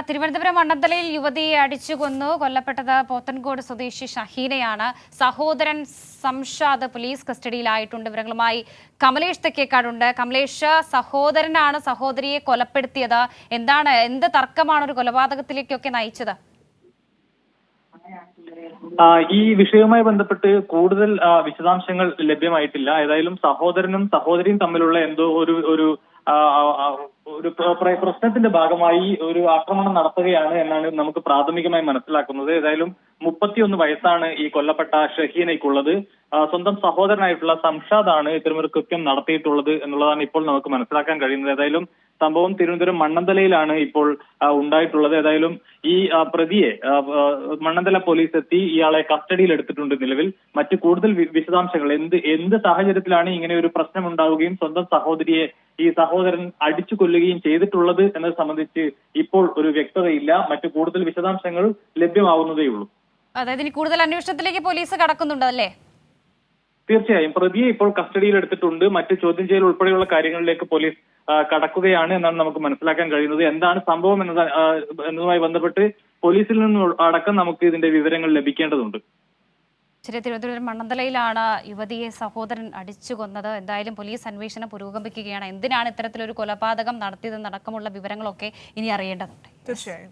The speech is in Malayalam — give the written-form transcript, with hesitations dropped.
തിരുവനന്തപുരം മണ്ണന്തലയിൽ യുവതിയെ അടിച്ചു കൊല്ലപ്പെട്ടത് പോത്തൻകോട് സ്വദേശി ഷഹീനയാണ്. സഹോദരൻ സംഷാദ് പോലീസ് കസ്റ്റഡിയിലായിട്ടുണ്ട്. വിവരങ്ങളുമായി കമലേഷ് തെക്കേക്കാടുണ്ട്. കമലേഷ്, സഹോദരനാണ് സഹോദരിയെ കൊലപ്പെടുത്തിയത്. എന്ത് തർക്കമാണ് ഒരു കൊലപാതകത്തിലേക്കൊക്കെ നയിച്ചത്? ഈ വിഷയവുമായി ബന്ധപ്പെട്ട് കൂടുതൽ വിശദാംശങ്ങൾ ലഭ്യമായിട്ടില്ല. ഏതായാലും സഹോദരനും സഹോദരിയും തമ്മിലുള്ള എന്തോ ഒരു പ്രശ്നത്തിന്റെ ഭാഗമായി ഒരു ആക്രമണം നടത്തുകയാണ് എന്നാണ് നമുക്ക് പ്രാഥമികമായി മനസ്സിലാക്കുന്നത്. ഏതായാലും 31 വയസ്സാണ് ഈ കൊല്ലപ്പെട്ട ഷഹീനയ്ക്കുള്ളത്. സ്വന്തം സഹോദരനായിട്ടുള്ള സംഷാദാണ് ഇത്തരമൊരു കൃത്യം നടത്തിയിട്ടുള്ളത് എന്നുള്ളതാണ് ഇപ്പോൾ നമുക്ക് മനസ്സിലാക്കാൻ കഴിയുന്നത്. ഏതായാലും സംഭവം തിരുവനന്തപുരം മണ്ണന്തലയിലാണ് ഇപ്പോൾ ഉണ്ടായിട്ടുള്ളത്. ഏതായാലും ഈ പ്രതിയെ മണ്ണന്തല പോലീസ് എത്തി ഇയാളെ കസ്റ്റഡിയിൽ എടുത്തിട്ടുണ്ട്. നിലവിൽ മറ്റു കൂടുതൽ വിശദാംശങ്ങൾ എന്ത് സാഹചര്യത്തിലാണ് ഇങ്ങനെ ഒരു പ്രശ്നം ഉണ്ടാവുകയും സ്വന്തം സഹോദരിയെ ഈ സഹോദരൻ അടിച്ചു കൊല്ലുകയും ചെയ്തിട്ടുള്ളത് എന്നത് സംബന്ധിച്ച് ഇപ്പോൾ ഒരു വ്യക്തതയില്ല. മറ്റു കൂടുതൽ വിശദാംശങ്ങൾ ലഭ്യമാവുന്നതേയുള്ളൂ. അതായത് ഇനി കൂടുതൽ അന്വേഷണത്തിലേക്ക് പോലീസ് കടക്കുന്നുണ്ട് അല്ലേ? തീർച്ചയായും പ്രതിയെ ഇപ്പോൾ കസ്റ്റഡിയിൽ എടുത്തിട്ടുണ്ട്. മറ്റ് ചോദ്യം ചെയ്യൽ ഉൾപ്പെടെയുള്ള കാര്യങ്ങളിലേക്ക് പോലീസ് കടക്കുകയാണ് എന്നാണ് നമുക്ക് മനസ്സിലാക്കാൻ കഴിയുന്നത്. എന്താണ് സംഭവം എന്നതുമായി ബന്ധപ്പെട്ട് പോലീസിൽ നിന്നും അടക്കം നമുക്ക് ഇതിന്റെ വിവരങ്ങൾ ലഭിക്കേണ്ടതുണ്ട്. തിരുവനന്തപുരം മണ്ണന്തലയിലാണ് യുവതിയെ സഹോദരൻ അടിച്ചു കൊന്നത്. എന്തായാലും പോലീസ് അന്വേഷണം പുരോഗമിക്കുകയാണ്. എന്തിനാണ് ഇത്തരത്തിലൊരു കൊലപാതകം നടത്തിയതെന്നടക്കമുള്ള വിവരങ്ങളൊക്കെ ഇനി അറിയേണ്ടതുണ്ട്. തീർച്ചയായും.